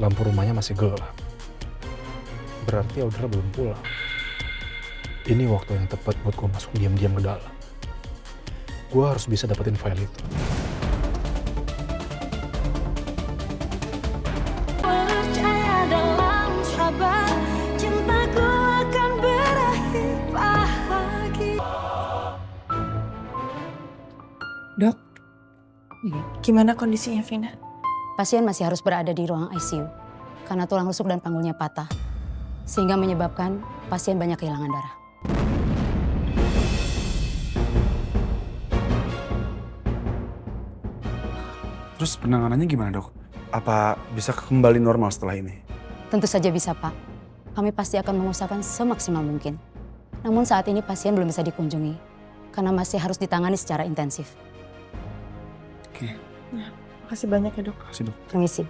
Lampu rumahnya masih gelap. Berarti Audra belum pulang. Ini waktu yang tepat buat gue masuk diam-diam ke dalam. Gue harus bisa dapetin file itu. Percaya dalam sabar, cintaku akan berakhir bahagia. Dok, gimana kondisinya Vina? Pasien masih harus berada di ruang ICU karena tulang rusuk dan panggulnya patah, sehingga menyebabkan pasien banyak kehilangan darah. Terus penanganannya gimana, Dok? Apa bisa kembali normal setelah ini? Tentu saja bisa, Pak. Kami pasti akan mengusahakan semaksimal mungkin. Namun saat ini pasien belum bisa dikunjungi karena masih harus ditangani secara intensif. Oke, Makasih banyak ya dok. kasih Dok. Permisi.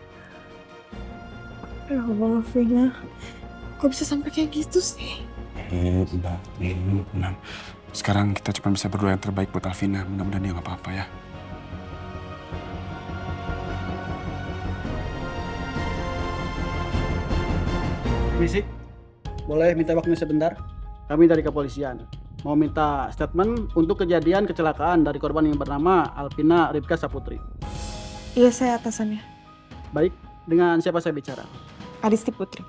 Ya Allah Vina, kok bisa sampai kayak gitu sih? Udah, tenang. Sekarang kita cuma bisa berdoa yang terbaik buat Alvina. Mudah-mudahan dia nggak apa-apa ya. Misi, boleh minta waktu sebentar? Kami dari kepolisian mau minta statement untuk kejadian kecelakaan dari korban yang bernama Alvina Ripka Saputri. Iya saya atasannya, Baik, dengan siapa saya bicara? Adisti Putri.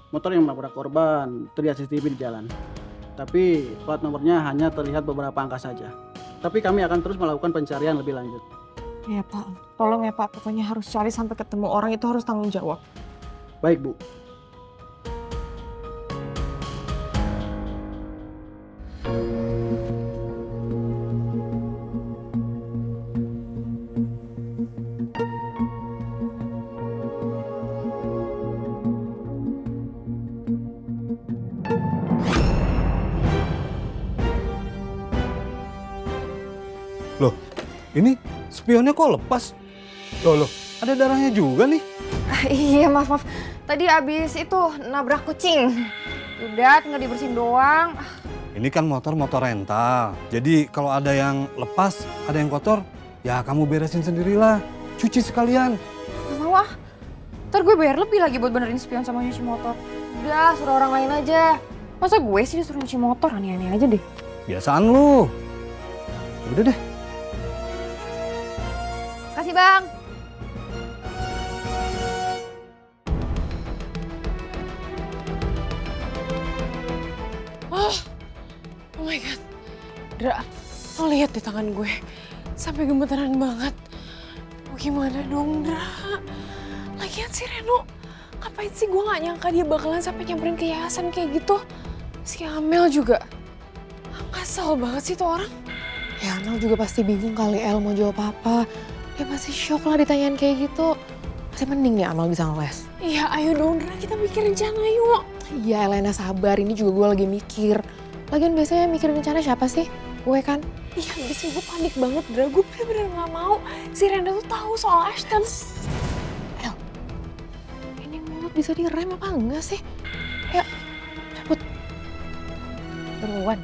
Motor yang menabrak korban terlihat CCTV di jalan. Tapi plat nomornya hanya terlihat beberapa angka saja. Tapi kami akan terus melakukan pencarian lebih lanjut. Iya Pak, tolong ya Pak, pokoknya harus cari sampai ketemu, orang itu harus tanggung jawab. Baik, Bu. Loh, ini spionnya kok lepas? Loh, ada darahnya juga nih. Iya maaf. Tadi abis itu nabrak kucing. Udah tinggal dibersihin doang. Ini kan motor rental. Jadi kalau ada yang lepas, ada yang kotor, ya kamu beresin sendirilah. Cuci sekalian. Gak mau ah. Ntar gue bayar lebih lagi buat benerin spion sama nyuci motor. Udah suruh orang lain aja. Masa gue sih disuruh nyuci motor, aneh-aneh aja deh. Biasaan lu. Udah deh. Kasih bang. Oh my god, Dra, lo lihat di tangan gue, sampai gemeteran banget. Mau gimana dong, Dra? Lagian si Reno, ngapain sih gue gak nyangka dia bakalan sampai nyamperin ke yayasan kayak gitu. Si Amel juga, ngasal banget sih tuh orang. Ya Amel juga pasti bingung kali El mau jawab apa. Dia pasti shock lah ditanyain kayak gitu. Masih mending nih Amel bisa ngeles. Iya, ayo dong Dra, kita mikir rencana yuk. Iya Elena sabar, ini juga gue lagi mikir. Lagian biasanya mikirin rencana siapa sih? Gue kan? Iya, abisnya gue panik banget, Dra. Gue bener-bener gak mau si Renda tuh tahu soal Ashton. El, ini mulut bisa direm apa enggak sih? Ayo, cabut. Beruan.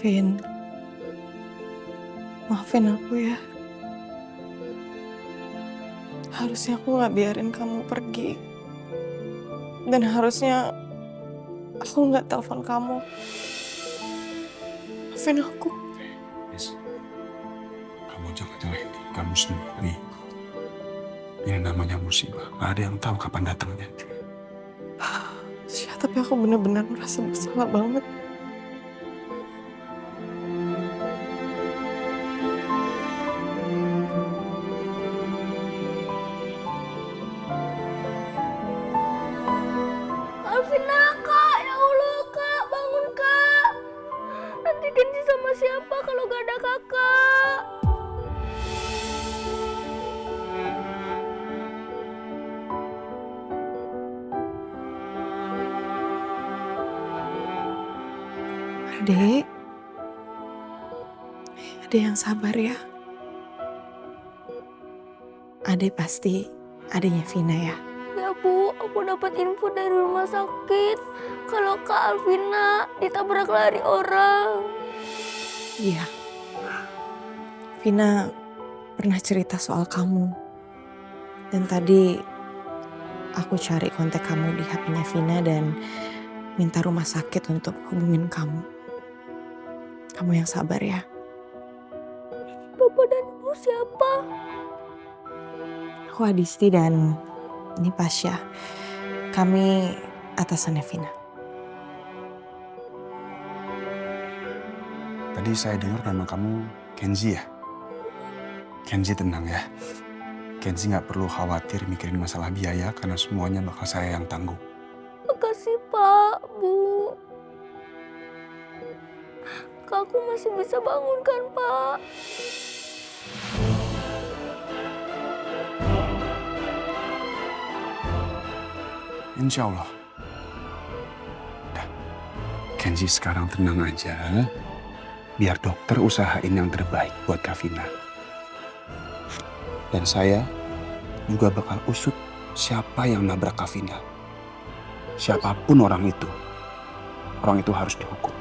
Vin, maafin aku ya. Harusnya aku gak biarin kamu pergi. Dan harusnya aku gak telepon kamu. Maafin aku. Yes. Kamu jangan nyalahin kamu sendiri. Ini namanya musibah. Gak ada yang tahu kapan datangnya. Ya, tapi aku benar-benar merasa bersalah banget. Alvina, Kak. Ya Allah, Kak. Bangun, Kak. Nanti Kenzi sama siapa kalau gak ada kakak? Adik. Ade yang sabar ya. Ade pasti adanya Vina ya. Ya Bu, aku dapat info dari rumah sakit kalau Kak Alvina ditabrak lari orang. Iya. Vina pernah cerita soal kamu. Dan tadi aku cari kontak kamu di HP-nya Vina dan minta rumah sakit untuk hubungin kamu. Kamu yang sabar ya. Bapak dan Ibu siapa? Aku Adisti dan ini Pasya. Kami atasannya Vina. Tadi saya dengar nama kamu Kenzi ya? Kenzi tenang ya. Kenzi nggak perlu khawatir mikirin masalah biaya karena semuanya bakal saya yang tanggung. Makasih Pak, Bu. Kak, aku masih bisa bangunkan Pak. Insya Allah. Udah, Kenzi sekarang tenang aja. Biar dokter usahain yang terbaik buat Kavina. Dan saya juga bakal usut siapa yang nabrak Kavina. Siapapun orang itu harus dihukum.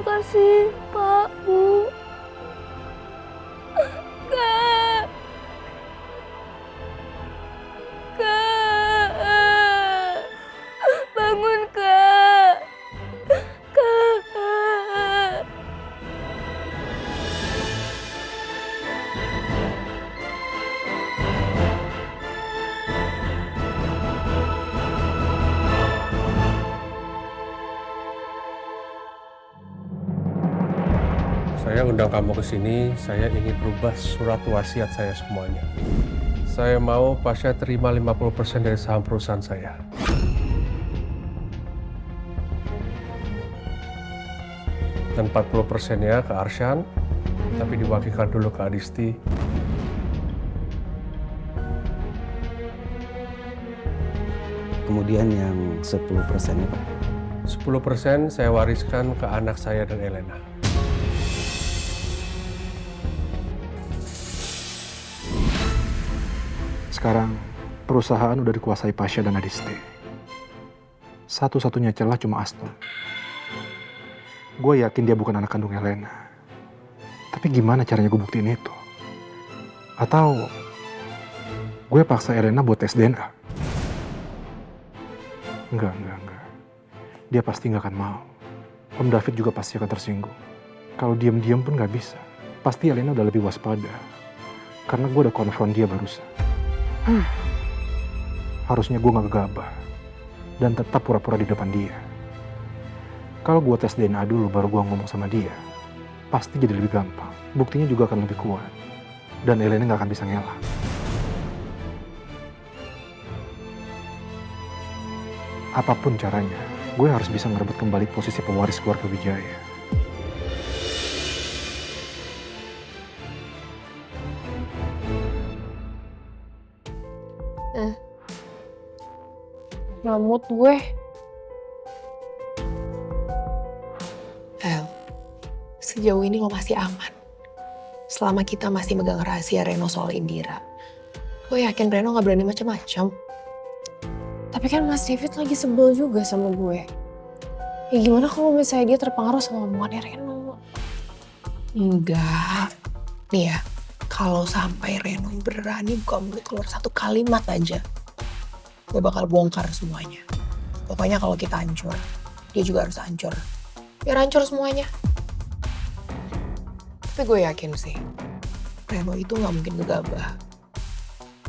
Makasih Pak, Bu. Kak. Kak. Bangun Kak. Kak. Saya undang kamu ke sini, saya ingin berubah surat wasiat saya semuanya. Saya mau Pasha terima 50% dari saham perusahaan saya. Dan 40%-nya ke Arshan, tapi diwakilkan dulu ke Adisti. Kemudian yang 10%-nya Pak? 10% saya wariskan ke anak saya dan Elena. Sekarang perusahaan udah dikuasai Pasha dan Adisti. Satu-satunya celah cuma Aston. Gue yakin dia bukan anak kandung Elena. Tapi gimana caranya gue buktiin itu? Atau gue paksa Elena buat tes DNA? Enggak. Dia pasti nggak akan mau. Om David juga pasti akan tersinggung. Kalau diam-diam pun nggak bisa. Pasti Elena udah lebih waspada. Karena gue udah konfront dia barusan. Harusnya gue gak gegabah dan tetap pura-pura di depan dia. Kalau gue tes DNA dulu baru gue ngomong sama dia, pasti jadi lebih gampang. Buktinya juga akan lebih kuat. Dan Elena gak akan bisa ngelak. Apapun caranya, gue harus bisa merebut kembali posisi pewaris keluarga Wijaya. Ngamut gue. El, sejauh ini lo masih aman. Selama kita masih megang rahasia Reno soal Indira. Gue yakin Reno gak berani macam-macam. Tapi kan Mas David lagi sebel juga sama gue. Ya gimana kalau misalnya dia terpengaruh sama omongannya Reno? Enggak. Nih ya, kalau sampai Reno berani buka mulut keluar satu kalimat aja, gue bakal bongkar semuanya. Pokoknya kalau kita hancur, dia juga harus hancur. Biar hancur semuanya. Tapi gue yakin sih, Reno itu gak mungkin gegabah.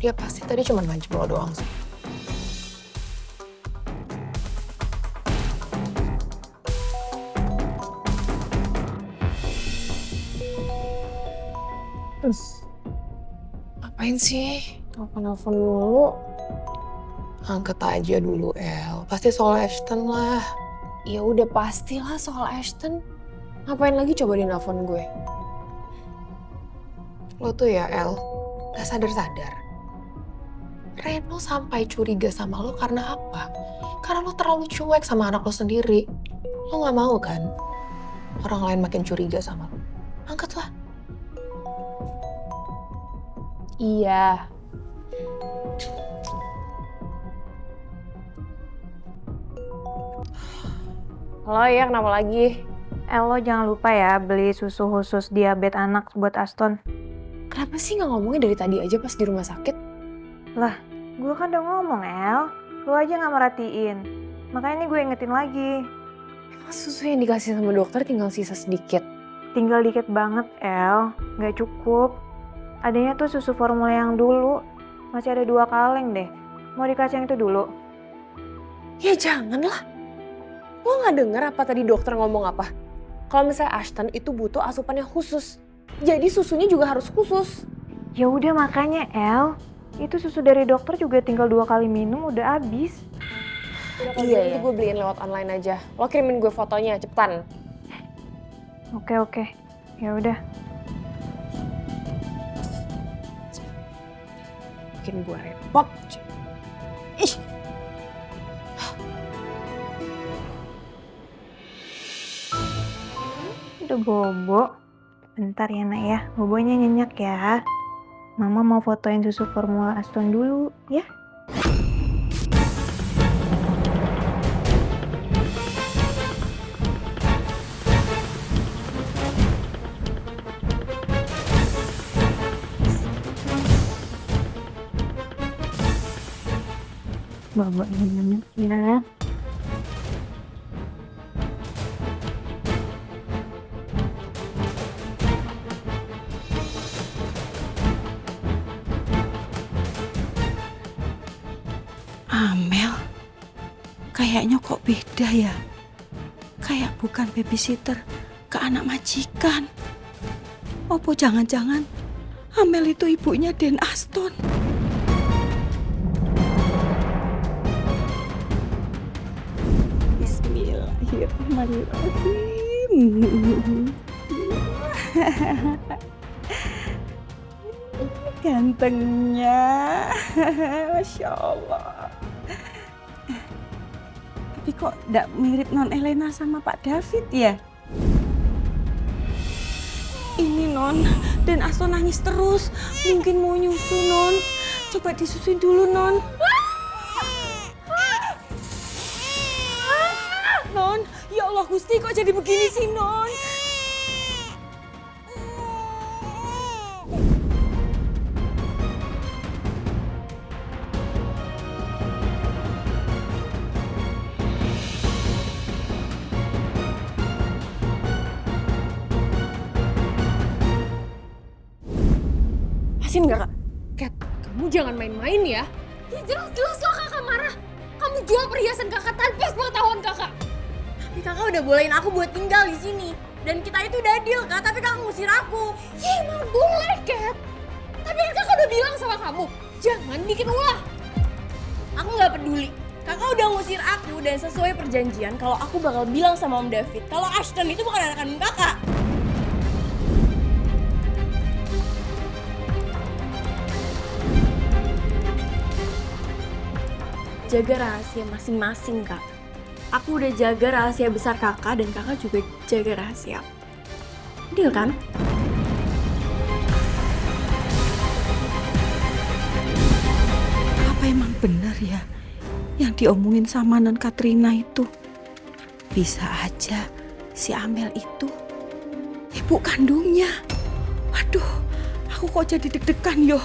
Dia pasti tadi cuma ngancem lo doang sih. Ngapain sih? Telepon dulu. Angkat aja dulu, El. Pasti soal Ashton lah. Ya udah pastilah soal Ashton. Ngapain lagi coba di nelfon gue? Lo tuh ya, El, gak sadar-sadar. Reno sampai curiga sama lo karena apa? Karena lo terlalu cuek sama anak lo sendiri. Lo gak mau kan orang lain makin curiga sama lo? Angkatlah. Iya. Halo ya, kenapa lagi? Lo jangan lupa ya beli susu khusus diabetes anak buat Aston. Kenapa sih nggak ngomongnya dari tadi aja pas di rumah sakit? Lah, gue kan udah ngomong, El. Lu aja nggak merhatiin. Makanya ini gue ingetin lagi. Emang susu yang dikasih sama dokter tinggal sisa sedikit? Tinggal dikit banget, El. Nggak cukup. Adanya tuh susu formula yang dulu. Masih ada 2 kaleng deh. Mau dikasih yang itu dulu? Ya janganlah. Lo nggak denger apa tadi dokter ngomong apa? Kalau misalnya Ashton itu butuh asupan yang khusus. Jadi susunya juga harus khusus. Ya udah makanya, El. Itu susu dari dokter juga tinggal 2 kali minum udah habis. Iya, nanti gue beliin lewat online aja. Lo kirimin gue fotonya, cepetan. Oke. Ya udah. Bikin gue repot. Ih. Udah bobo. Bentar ya nak ya, bobonya nyenyak ya. Mama mau fotoin susu formula Aston dulu ya. Bobonya nyenyak ya. Amel, kayaknya kok beda ya. Kayak bukan babysitter ke anak majikan. Apa jangan-jangan Amel itu ibunya Den Aston? Bismillahirrahmanirrahim. Gantengnya, Masya Allah. Tapi kok gak mirip Non Elena sama Pak David ya? Ini Non, Dan Aston nangis terus. Mungkin mau nyusu Non. Coba disusuin dulu Non. Non, ya Allah Gusti kok jadi begini sih Non? Asin nggak, Kak? Kat, kamu jangan main-main ya. Ya jelas-jelas lah kakak marah. Kamu jual perhiasan kakak tanpa sepengetahuan kakak. Tapi kakak udah bolehin aku buat tinggal di sini. Dan kita itu udah deal, Kak. Tapi kakak ngusir aku. Ya emang boleh, Kat. Tapi kan kakak udah bilang sama kamu, jangan bikin ulah. Aku nggak peduli. Kakak udah ngusir aku dan sesuai perjanjian kalau aku bakal bilang sama Om David kalau Ashton itu bukan anak kandung kakak. Jaga rahasia masing-masing, Kak. Aku udah jaga rahasia besar kakak dan kakak juga jaga rahasia aku. Deal kan? Apa emang benar ya yang diomongin sama Non Katrina itu? Bisa aja si Amel itu ibu kandungnya. Waduh, aku kok jadi deg-degan yo.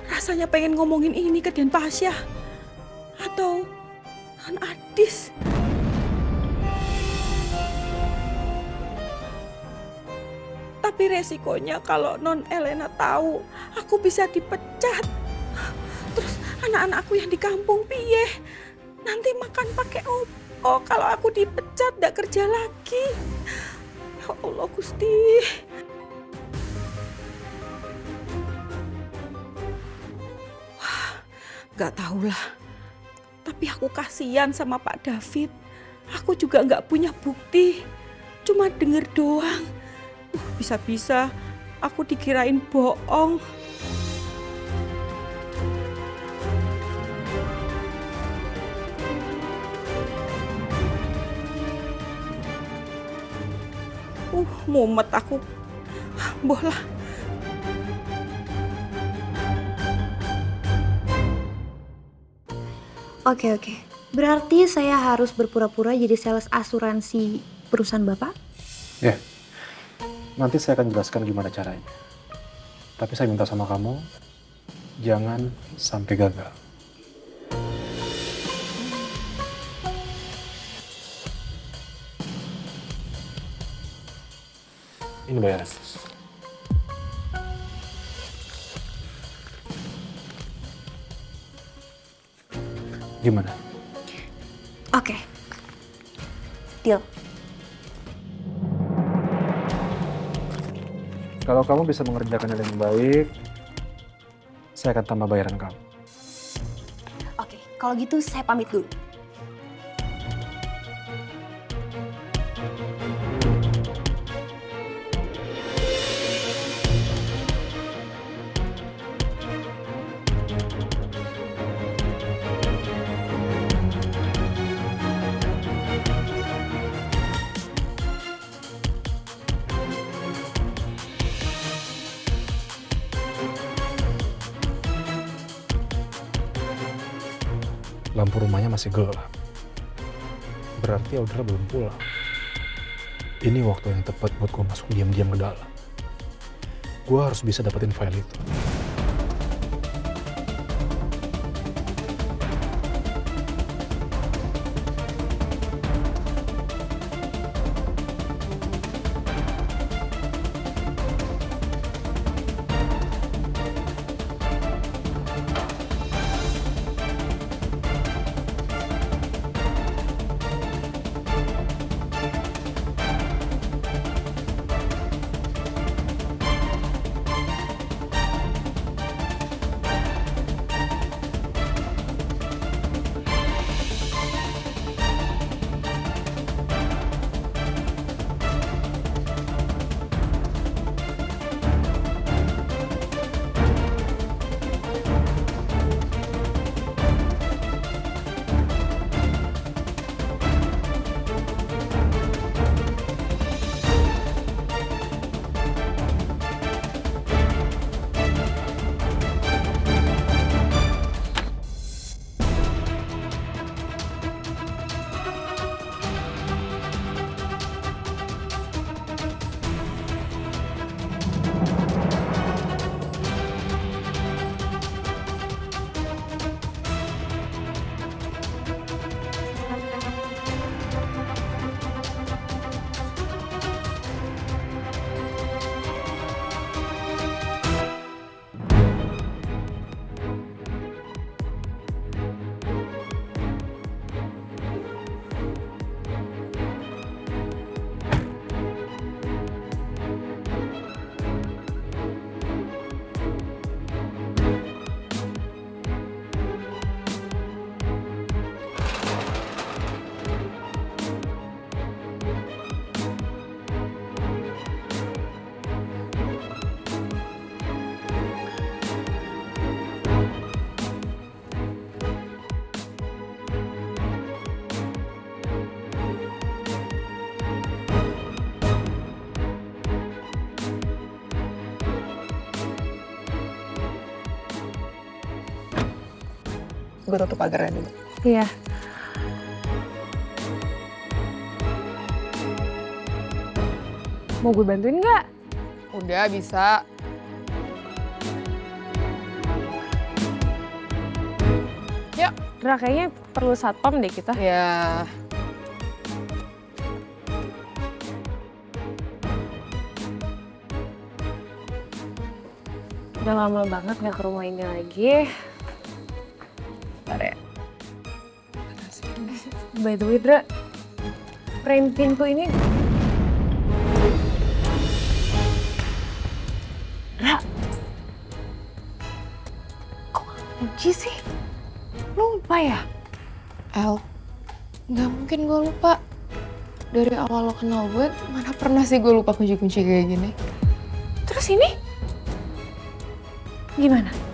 Rasanya pengen ngomongin ini ke Den Pasya. Atau Non Adis. Tapi resikonya kalau Non Elena tahu, aku bisa dipecat. Terus anak-anakku yang di kampung piye? Nanti makan pakai opo kalau aku dipecat ndak kerja lagi. Ya Allah Gusti. Wah, nggak tahulah. Tapi aku kasihan sama Pak David. Aku juga nggak punya bukti. Cuma denger doang. Bisa-bisa aku dikirain bohong. Mumet aku. Bolah. Oke. Berarti saya harus berpura-pura jadi sales asuransi perusahaan Bapak? Ya, nanti saya akan jelaskan gimana caranya. Tapi saya minta sama kamu, jangan sampai gagal. Ini bayaran. Gimana? Oke. Deal. Kalau kamu bisa mengerjakannya dengan baik, saya akan tambah bayaran kamu. Oke, kalau gitu saya pamit dulu. Lampu rumahnya masih gelap. Berarti Audra belum pulang. Ini waktu yang tepat buat gue masuk diam-diam ke dalam. Gue harus bisa dapetin file itu. Gue tutup pagarnya dulu. Iya. Mau gue bantuin nggak? Udah bisa. Yuk. Dra, kayaknya perlu satpam deh kita. Ya. Udah lama banget nggak ke rumah ini lagi. Bentar ya. By the way, Dra, frame pintu ini... Dra, kok nggak kunci sih? Lupa ya? El, nggak mungkin gue lupa. Dari awal lo kenal gue, mana pernah sih gue lupa kunci-kunci kayak gini. Terus ini? Gimana?